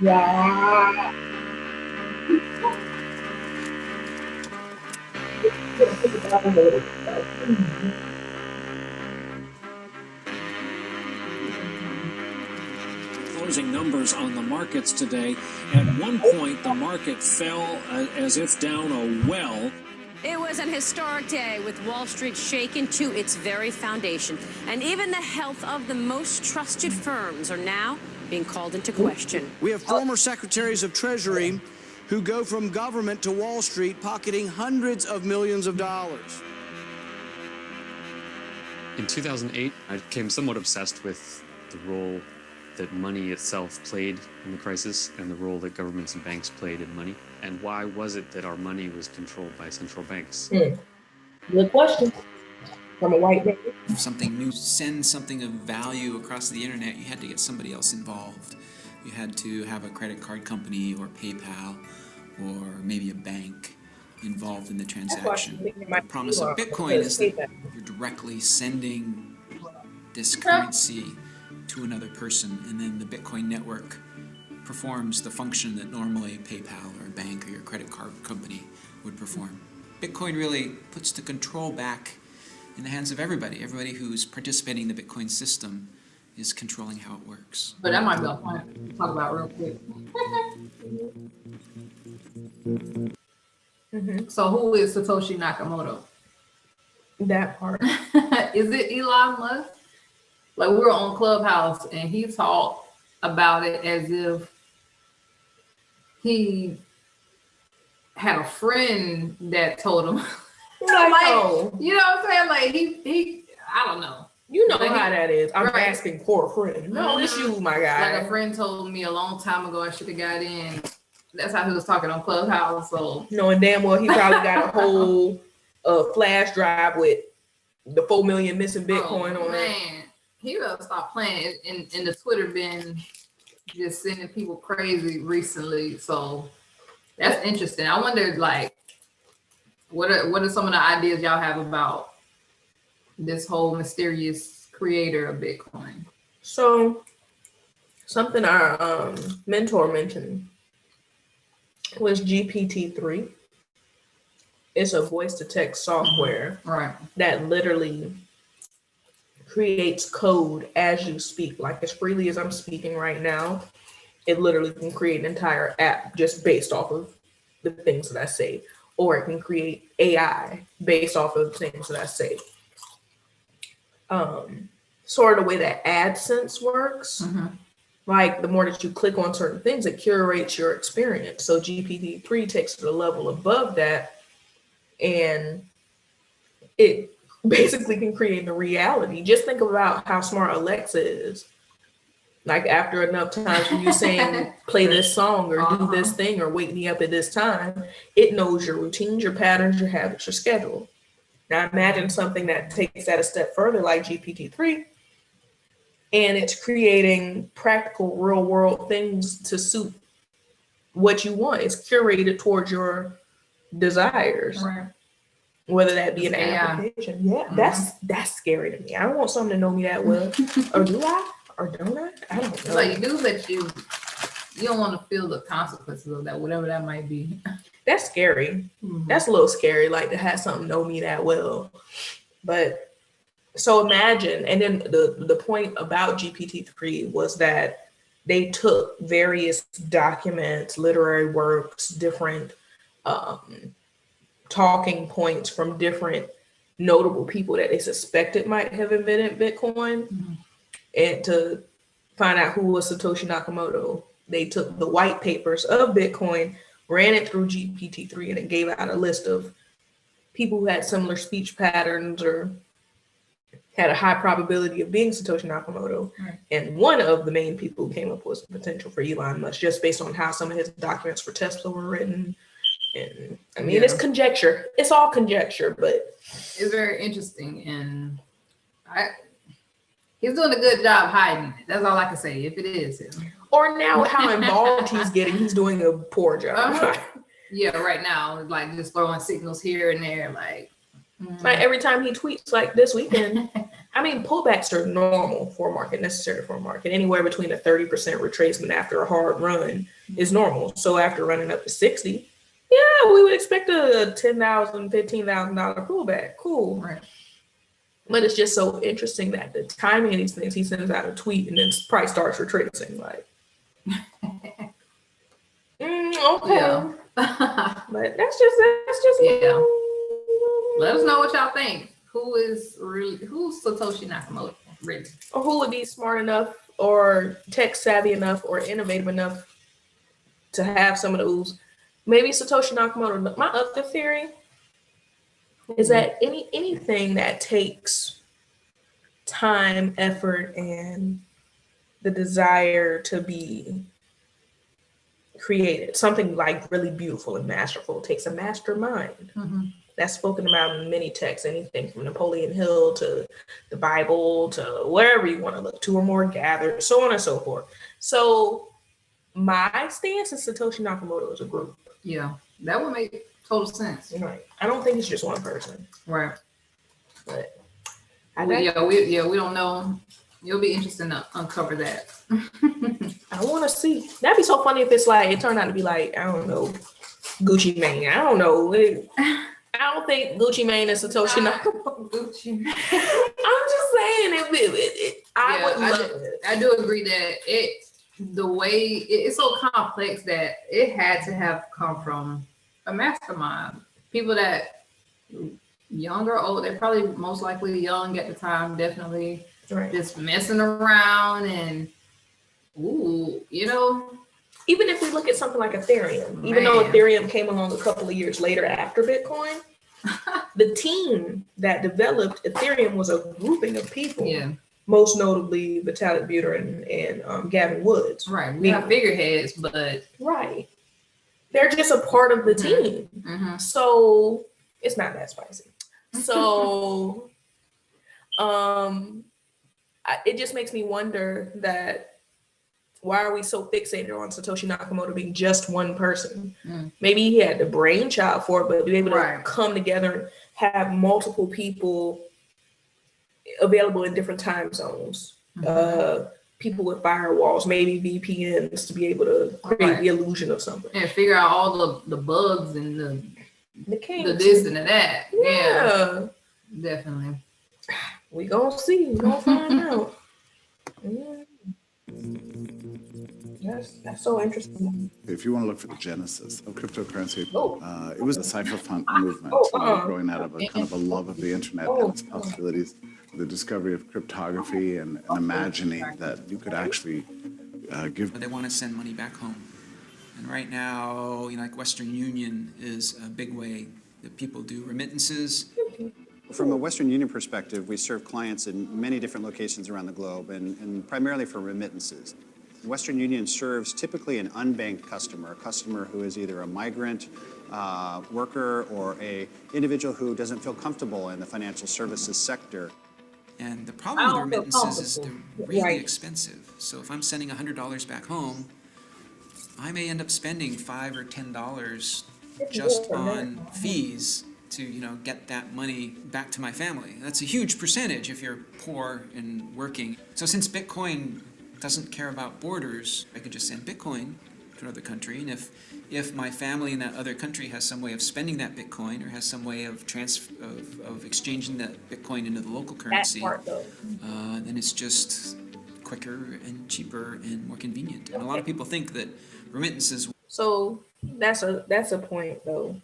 Yeah. Closing numbers on the markets today. At one point, the market fell as if down a well. It was an historic day with Wall Street shaken to its very foundation. And even the health of the most trusted firms are now being called into question. We have former secretaries of Treasury who go from government to Wall Street pocketing hundreds of millions of dollars. In 2008, I became somewhat obsessed with the role that money itself played in the crisis and the role that governments and banks played in money. And why was it that our money was controlled by central banks? Good question from a white man. If something new, send something of value across the internet, you had to get somebody else involved. You had to have a credit card company or PayPal or maybe a bank involved in the transaction. The promise of Bitcoin is that you're directly sending this currency to another person, and then the Bitcoin network performs the function that normally PayPal or a bank or your credit card company would perform. Bitcoin really puts the control back in the hands of everybody. Everybody who's participating in the Bitcoin system is controlling how it works. But that might be a point to talk about real quick. So who is Satoshi Nakamoto? That part. Is it Elon Musk? Like, we were on Clubhouse and he talked about it as if he had a friend that told him. Like, you know what I'm saying? Like he I don't know. You know how that is. I'm asking for a friend. No, it's you, my guy. Like a friend told me a long time ago I should have got in. That's how he was talking on Clubhouse. So knowing damn well he probably got a whole flash drive with the 4 million missing Bitcoin on it. He better stop playing. And the Twitter been just sending people crazy recently. So that's interesting. I wonder, like, what are some of the ideas y'all have about this whole mysterious creator of Bitcoin? So something our mentor mentioned was GPT-3. It's a voice-to-text software that literally creates code as you speak, like as freely as I'm speaking right now. It literally can create an entire app just based off of the things that I say, or it can create AI based off of the things that I say. Sort of the way that AdSense works, like the more that you click on certain things, it curates your experience. So GPT-3 takes it a level above that, and it basically can create the reality. Just think about how smart Alexa is. Like, after enough times when you saying play this song or do this thing or wake me up at this time, it knows your routines, your patterns, your habits, your schedule. Now imagine something that takes that a step further, like GPT-3, and it's creating practical real world things to suit what you want. It's curated towards your desires. Whether that be an application. That's scary to me. I don't want someone to know me that well. Or do I? Or don't I? I don't know. Like, you do, but you don't want to feel the consequences of that, whatever that might be. That's scary. That's a little scary, like to have something know me that well. But so imagine, and then the point about GPT-3 was that they took various documents, literary works, different talking points from different notable people that they suspected might have invented Bitcoin, and to find out who was Satoshi Nakamoto. They took the white papers of Bitcoin, ran it through GPT-3, and it gave out a list of people who had similar speech patterns or had a high probability of being Satoshi Nakamoto. And one of the main people who came up was the potential for Elon Musk, just based on how some of his documents for Tesla were written. And I mean, it's conjecture. It's all conjecture, but it's very interesting. And he's doing a good job hiding it. That's all I can say, if it is him. Or now how involved he's getting, he's doing a poor job. Yeah, right now, like just throwing signals here and there, like every time he tweets, like this weekend, I mean, pullbacks are normal for a market, necessary for a market. Anywhere between a 30% retracement after a hard run is normal. So after running up to 60, yeah, we would expect a $10,000, $15,000 pullback. Cool. Right. But it's just so interesting that the timing of these things, he sends out a tweet and then price starts retracing. Like, okay. Yeah. But that's just Yeah. Let us know what y'all think. Who's Satoshi Nakamoto really? Or who would be smart enough or tech savvy enough or innovative enough to have some of those? Maybe Satoshi Nakamoto. My other theory is that anything that takes time, effort, and the desire to be created, something like really beautiful and masterful, takes a mastermind. That's spoken about in many texts, anything from Napoleon Hill to the Bible to wherever you want to look, two or more gathered, so on and so forth. So my stance is Satoshi Nakamoto is a group. Yeah, that would make total sense. Right. I don't think it's just one person. Right. But we don't know. It'll be interesting to uncover that. I want to see. That'd be so funny if it's like, it turned out to be like, I don't know, Gucci Mane. I don't know. I don't think Gucci Mane is Satoshi Nakamoto. Gucci. I'm just saying, I would love it. I do agree that the way it's so complex that it had to have come from a mastermind. People that young or old, they're probably most likely young at the time, definitely just messing around and even if we look at something like Ethereum, even though Ethereum came along a couple of years later after Bitcoin, the team that developed Ethereum was a grouping of people. Yeah. Most notably Vitalik Buterin and Gavin Woods. Right. We have figureheads, but they're just a part of the team. So it's not that spicy. So it just makes me wonder that why are we so fixated on Satoshi Nakamoto being just one person? Maybe he had the brainchild for it, but be able to come together and have multiple people available in different time zones. People with firewalls, maybe VPNs to be able to create the illusion of something. And figure out all the bugs and the kinks. this and the that. Yeah. Definitely. We gonna see. We gonna find out. That's so interesting. If you want to look for the genesis of cryptocurrency, it was a cypherpunk movement growing out of a kind of a love of the internet and its possibilities, the discovery of cryptography and imagining that you could actually give. They want to send money back home. And right now, like Western Union is a big way that people do remittances. From a Western Union perspective, we serve clients in many different locations around the globe and primarily for remittances. Western Union serves typically an unbanked customer, a customer who is either a migrant worker or a individual who doesn't feel comfortable in the financial services sector. And the problem with remittances is they're really expensive. So if I'm sending $100 back home, I may end up spending $5 or $10 just on fees to get that money back to my family. That's a huge percentage if you're poor and working. So since Bitcoin doesn't care about borders, I could just send Bitcoin to another country, and if my family in that other country has some way of spending that Bitcoin or has some way of exchanging that Bitcoin into the local currency, then it's just quicker and cheaper and more convenient. And a lot of people think that remittances. So that's a point though.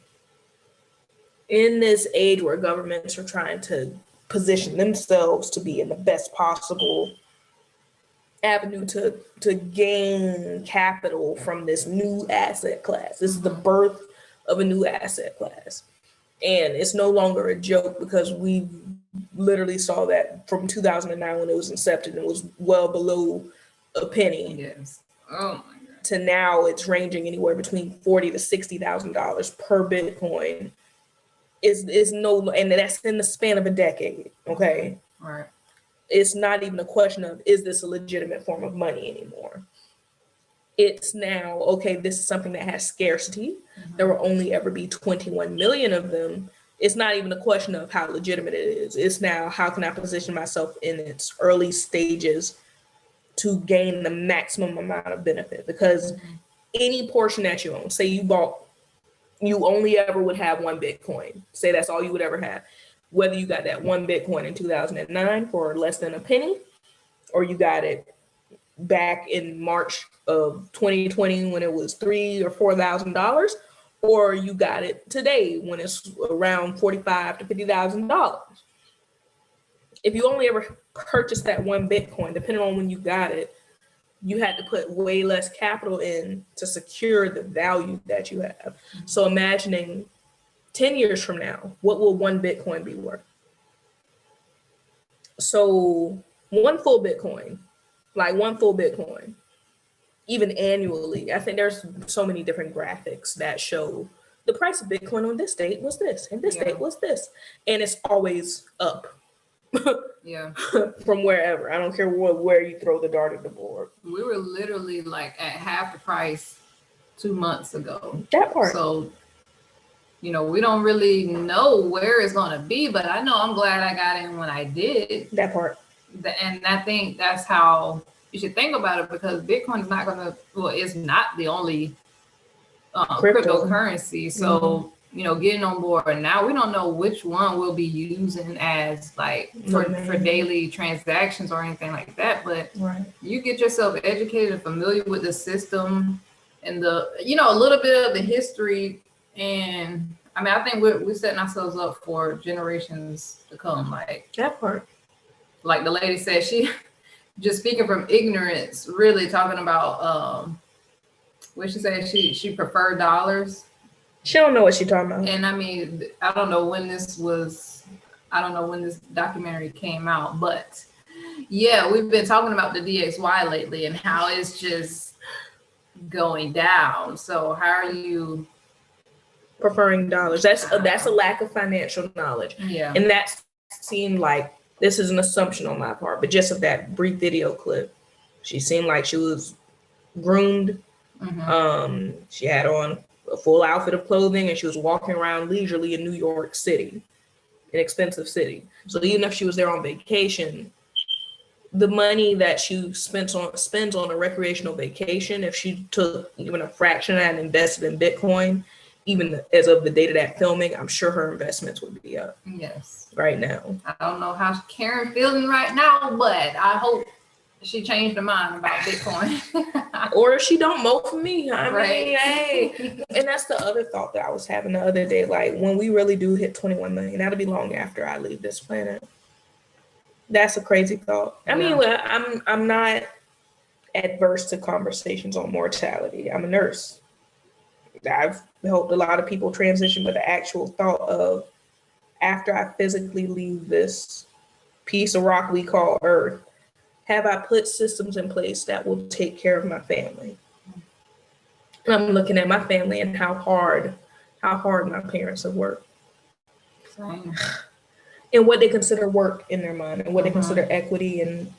In this age where governments are trying to position themselves to be in the best possible avenue to gain capital from this new asset class. This is the birth of a new asset class. And it's no longer a joke because we literally saw that from 2009 when it was incepted, it was well below a penny. Yes. Oh my God. To now it's ranging anywhere between $40,000 to $60,000 per Bitcoin. And that's in the span of a decade. Okay. All right. It's not even a question of, is this a legitimate form of money anymore? It's now, okay, this is something that has scarcity. There will only ever be 21 million of them. it's not even a question of how legitimate it is. It's now, how can I position myself in its early stages to gain the maximum amount of benefit? Because any portion that you own, say you only ever would have one Bitcoin. Say that's all you would ever have. Whether you got that one Bitcoin in 2009 for less than a penny, or you got it back in March of 2020 when it was $3,000 or $4,000, or you got it today when it's around $45,000 to $50,000. If you only ever purchased that one Bitcoin, depending on when you got it, you had to put way less capital in to secure the value that you have. So imagining 10 years from now, what will one Bitcoin be worth? So one full Bitcoin, even annually, I think there's so many different graphics that show the price of Bitcoin on this date was this, and this date was this. And it's always up. From wherever. I don't care where you throw the dart at the board. We were literally like at half the price 2 months ago. That part. So, we don't really know where it's going to be, but I know I'm glad I got in when I did. That part. And I think that's how you should think about it, because Bitcoin is not going to, it's not the only cryptocurrency. So, getting on board now, we don't know which one we'll be using as for daily transactions or anything like that. But you get yourself educated and familiar with the system and a little bit of the history. And I think we're setting ourselves up for generations to come. That part. Like the lady said, she just speaking from ignorance, really talking about what she said, she preferred dollars. She don't know what she's talking about. And I don't know when this documentary came out, but yeah, we've been talking about the DXY lately and how it's just going down. So how are you preferring dollars? That's a lack of financial knowledge. Yeah. And that seemed like, this is an assumption on my part, but just of that brief video clip, she seemed like she was groomed. She had on a full outfit of clothing, and she was walking around leisurely in New York City, an expensive city. So even if she was there on vacation, the money that she spends on a recreational vacation, if she took even a fraction of that and invested in Bitcoin, even as of the date of that filming, I'm sure her investments would be up. Yes. Right now. I don't know how Karen feeling right now, but I hope she changed her mind about Bitcoin. Or if she don't vote for me. I mean, hey. And that's the other thought that I was having the other day. Like, when we really do hit 21 million, that'll be long after I leave this planet. That's a crazy thought. I mean, I'm not adverse to conversations on mortality. I'm a nurse. I've helped a lot of people transition, but the actual thought of, after I physically leave this piece of rock we call Earth, have I put systems in place that will take care of my family? And I'm looking at my family and how hard my parents have worked. Same. And what they consider work in their mind, and what they consider equity, and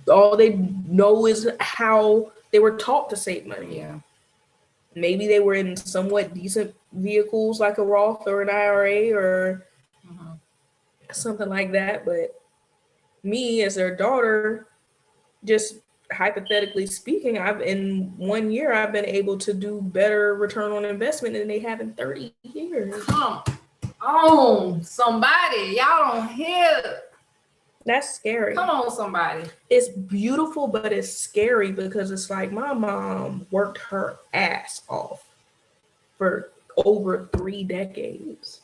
all they know is how they were taught to save money. Yeah. Maybe they were in somewhat decent vehicles like a Roth or an IRA or something like that. But me as their daughter, just hypothetically speaking, in 1 year, I've been able to do better return on investment than they have in 30 years. Come on, somebody. Y'all don't hear. That's scary. Come on, somebody. It's beautiful, but it's scary because it's like, my mom worked her ass off for over 3 decades,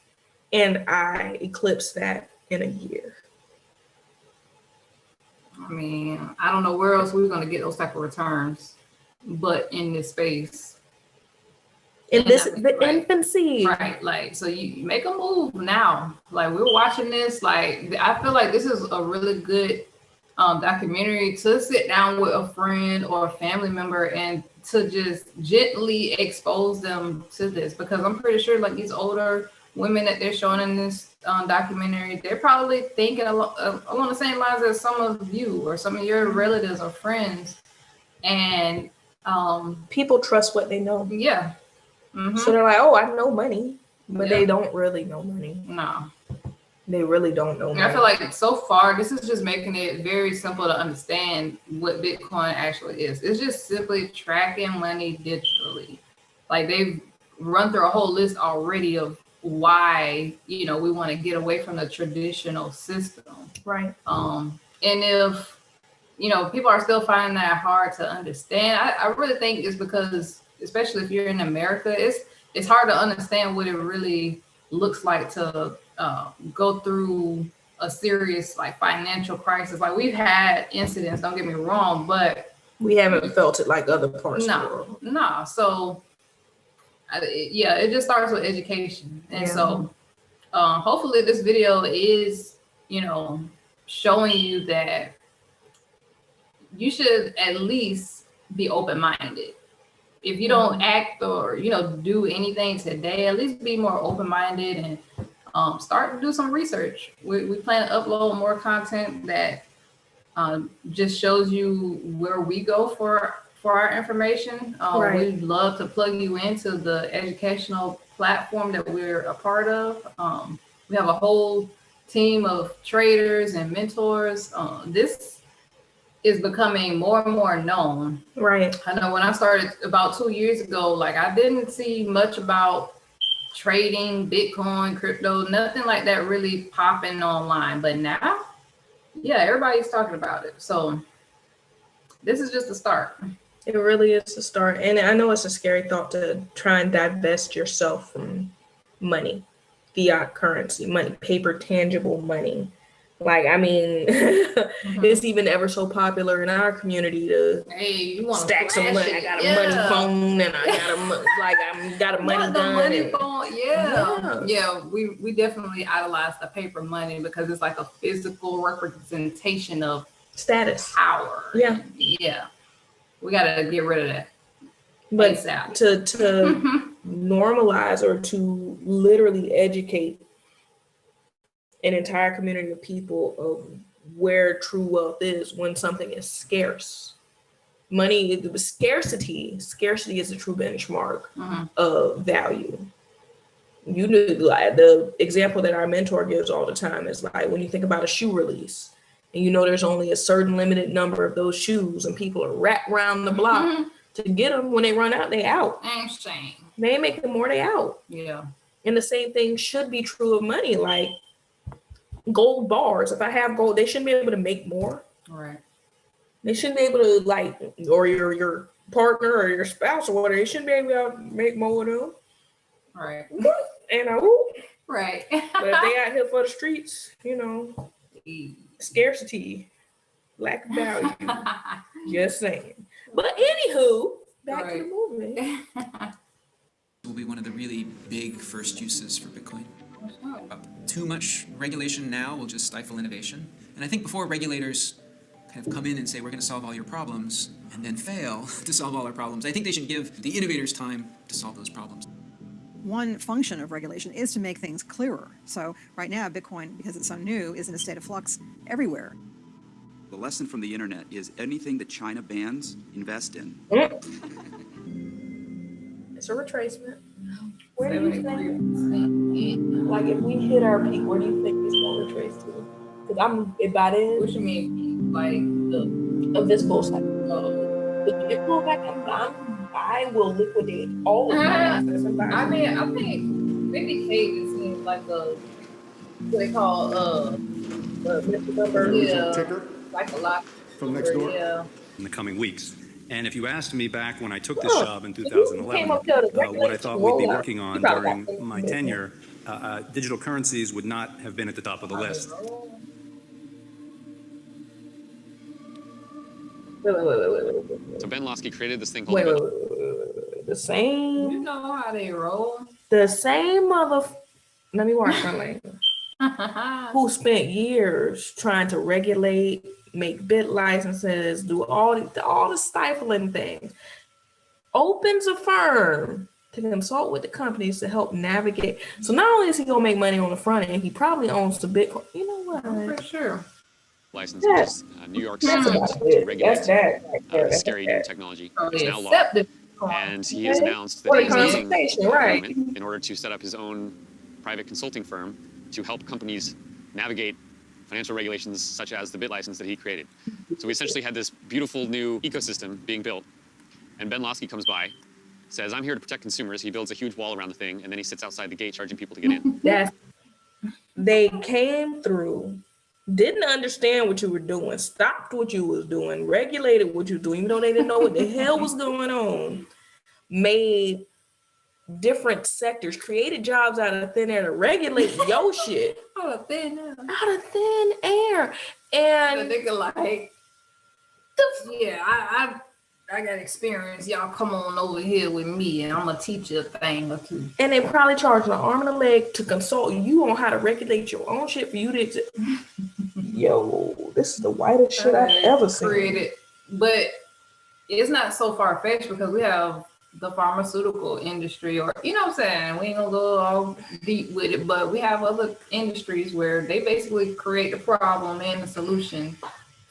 and I eclipsed that in a year. I mean, I don't know where else we're going to get those type of returns, but in this space. The infancy. Right. Like, so you make a move now. Like, we're watching this. Like, I feel like this is a really good documentary to sit down with a friend or a family member and to just gently expose them to this, because I'm pretty sure like these older women that they're showing in this documentary, they're probably thinking along the same lines as some of you or some of your relatives or friends. And people trust what they know. Yeah. So they're like, oh, I know money. But they don't really know money. No. They really don't know money. I feel like so far, this is just making it very simple to understand what Bitcoin actually is. It's just simply tracking money digitally. Like they've run through a whole list already of why, we want to get away from the traditional system. Right. And if, people are still finding that hard to understand, I really think it's because, especially if you're in America, it's hard to understand what it really looks like to go through a serious financial crisis. Like we've had incidents, don't get me wrong, but we haven't felt it like other parts of the world. No. So it just starts with education. And so hopefully this video is, showing you that you should at least be open-minded. If you don't act or, do anything today, at least be more open-minded and start to do some research. We plan to upload more content that just shows you where we go for our information. We'd love to plug you into the educational platform that we're a part of. We have a whole team of traders and mentors. This is becoming more and more known. Right. I know when I started about 2 years ago, I didn't see much about trading Bitcoin, crypto, nothing like that really popping online. But now, everybody's talking about it. So this is just a start. It really is a start. And I know it's a scary thought to try and divest yourself from money, fiat currency, money, paper, tangible money. It's even ever so popular in our community to you want stack some money. I got a money phone and I got a money gun. Money phone. We definitely idolize the paper money because it's like a physical representation of status, power. We gotta get rid of that. But ASAP. to normalize or to literally educate an entire community of people of where true wealth is when something is scarce. Money, scarcity is a true benchmark of value. You knew, the example that our mentor gives all the time is when you think about a shoe release and there's only a certain limited number of those shoes and people are wrapped around the block to get them. When they run out, they out. They ain't making more, they out. Yeah. And the same thing should be true of money. Gold bars, if I have gold, they shouldn't be able to make more. Right. They shouldn't be able to or your partner or your spouse or whatever, they shouldn't be able to make more of them. Right. And right. But if they out here for the streets, scarcity, lack of value. Just saying. But anywho, back to the movie. Will be one of the really big first uses for Bitcoin. Too much regulation now will just stifle innovation. And I think before regulators kind of come in and say, we're going to solve all your problems, and then fail to solve all our problems, I think they should give the innovators time to solve those problems. One function of regulation is to make things clearer. So right now, Bitcoin, because it's so new, is in a state of flux everywhere. The lesson from the internet is anything that China bans, invest in. It's a retracement. Where do you think, if we hit our peak, where do you think this will retrace to? Because by then. What you mean, the visible side? If it pull back, I will liquidate all of my assets. I think 50K just seems like what they call the number. Ticker? Like a lot. From next door? Yeah. In the coming weeks. And if you asked me back when I took this job in 2011, what I thought we'd be working on during my tenure, digital currencies would not have been at the top of the list. So Ben Losky created this thing called the same. You know how they roll. The same let me watch my language. Who spent years trying to regulate, make bit licenses, do all the stifling things, opens a firm to consult with the companies to help navigate. So not only is he gonna make money on the front end, he probably owns the Bitcoin. You know what? For sure. License, which is New York's attempt to regulate scary new technology. It's now law. And he has announced that he's using the government in order to set up his own private consulting firm to help companies navigate financial regulations such as the BIT license that he created. So we essentially had this beautiful new ecosystem being built, and Ben Losky comes by, says, I'm here to protect consumers. He builds a huge wall around the thing, and then he sits outside the gate charging people to get in. They came through, didn't understand what you were doing, stopped what you was doing, regulated what you were doing, even though they didn't know what the hell was going on, made different sectors, created jobs out of thin air to regulate your shit. Out of thin air. Out of thin air. And the nigga like, I got experience. Y'all come on over here with me and I'm gonna teach you a thing or two. And they probably charge an arm and a leg to consult you on how to regulate your own shit for you to yo, this is the whitest shit I've ever seen. But it's not so far-fetched because we have the pharmaceutical industry, or you know what I'm saying, we ain't gonna go all deep with it, but we have other industries where they basically create the problem and the solution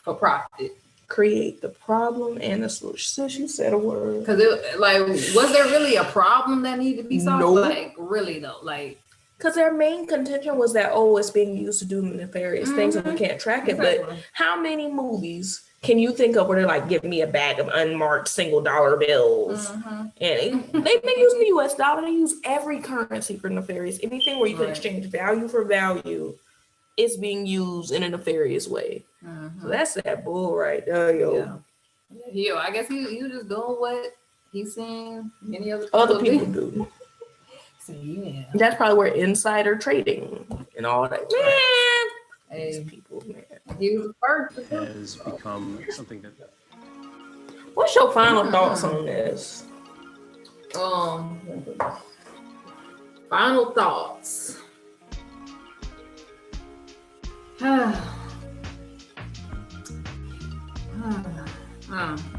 for profit. Create the problem and the solution. Sis, you said a word. Because was there really a problem that needed to be solved? No. Like really though, like because their main contention was that it's being used to do nefarious things and we can't track it. Exactly. But how many movies can you think of where they're like, give me a bag of unmarked $1 bills? And they've been using the US dollar. They use every currency for nefarious. Anything where you can exchange value for value is being used in a nefarious way. So that's that bull right there, yo. Yo, I guess you just doing what he's seeing many other people do. So, yeah. That's probably where insider trading and all that. Man, hey, people, man. He was the first. Has become something that. What's your final thoughts on this? Final thoughts.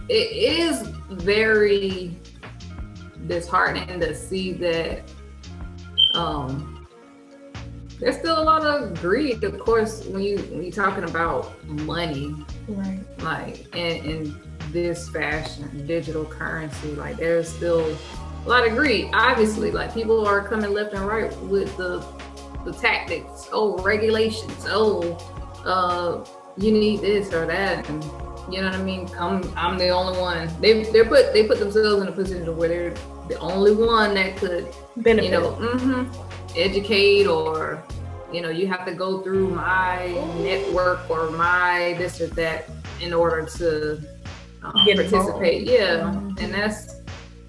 It is very disheartening to see that there's still a lot of greed, of course, when you're talking about money, right? Like in this fashion, digital currency, like there's still a lot of greed. Obviously, like people are coming left and right with the tactics. Regulations. You need this or that, and you know what I mean. I'm the only one. They put themselves in a position where they're the only one that could benefit. Educate, or you have to go through my network or my this or that in order to participate. And that's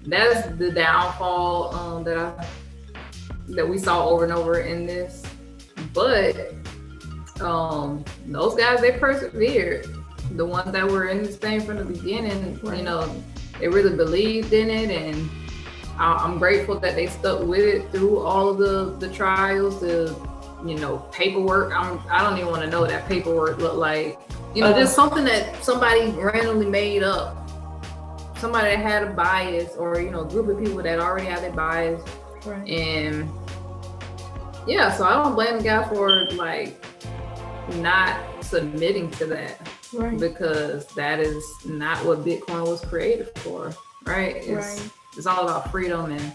the downfall that we saw over and over in this. But those guys, they persevered. The ones that were in this thing from the beginning, they really believed in it, and I'm grateful that they stuck with it through all of the trials, the paperwork. I don't even want to know what that paperwork looked like. Just something that somebody randomly made up. Somebody that had a bias, or a group of people that already have their bias. Right. And so I don't blame the guy for not submitting to that. Right. Because that is not what Bitcoin was created for. Right. It's all about freedom, and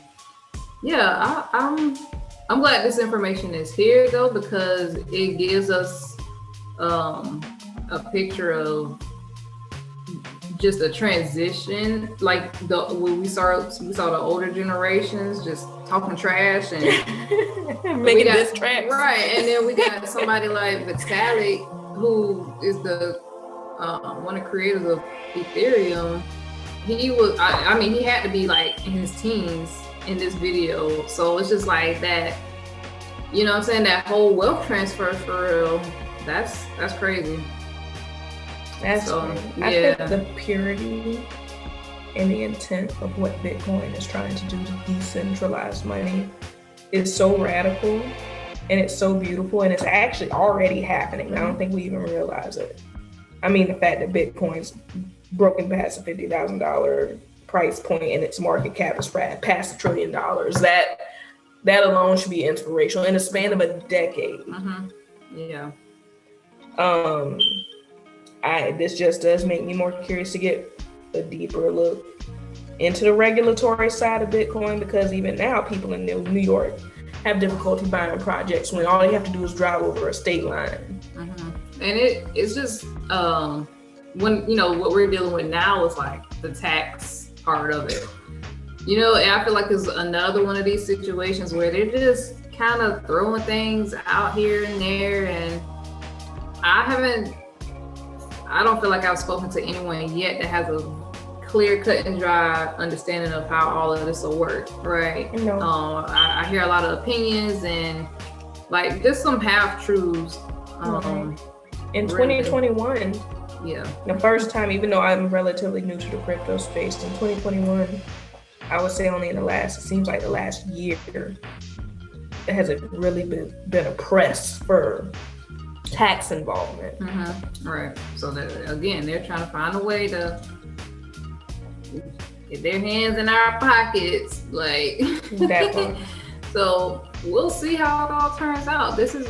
I'm glad this information is here though, because it gives us a picture of just a transition, like when we saw the older generations just talking trash and making this trash, right? And then we got somebody like Vitalik, who is the one of the creators of Ethereum. He was, he had to be like in his teens in this video. So it's just like that, you know what I'm saying? That whole wealth transfer for real, that's crazy. I think the purity and the intent of what Bitcoin is trying to do to decentralize money is so radical, and it's so beautiful, and it's actually already happening. I don't think we even realize it. The fact that Bitcoin's broken past the $50,000 price point and its market cap is past $1 trillion. That alone should be inspirational in a span of a decade. Yeah. This just does make me more curious to get a deeper look into the regulatory side of Bitcoin, because even now people in New York have difficulty buying projects when all you have to do is drive over a state line. And it's just when, you know, what we're dealing with now is like the tax part of it. You know, and I feel like it's another one of these situations where they're just kind of throwing things out here and there, and I don't feel like I've spoken to anyone yet that has a clear, cut and dry understanding of how all of this will work, right? No. I hear a lot of opinions and like just some half truths. In 2021, yeah, the first time, even though I'm relatively new to the crypto space, in 2021, I would say only in it seems like the last year, it hasn't really been a press for tax involvement. Right. So again, they're trying to find a way to get their hands in our pockets, like that one. So we'll see how it all turns out. This is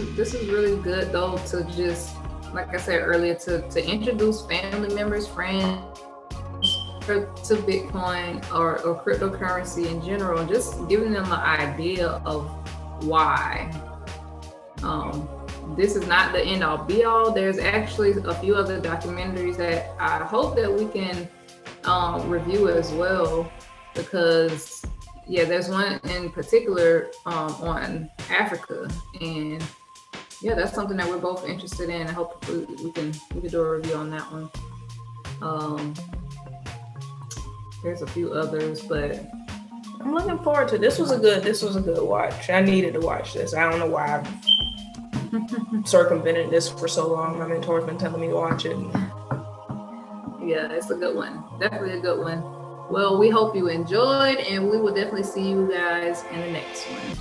really good though, to just, like I said earlier, to introduce family members, friends to Bitcoin or cryptocurrency in general, and just giving them an idea of why. This is not the end all be all. There's actually a few other documentaries that I hope that we can review as well, because yeah, there's one in particular on Africa, and yeah, that's something that we're both interested in. I hope we can do a review on that one. There's a few others, but I'm looking forward to this. Was a good watch. I needed to watch this. I don't know why I've circumvented this for so long. My mentor's been telling me to watch it. Yeah, it's a good one. Definitely a good one. Well, we hope you enjoyed, and we will definitely see you guys in the next one.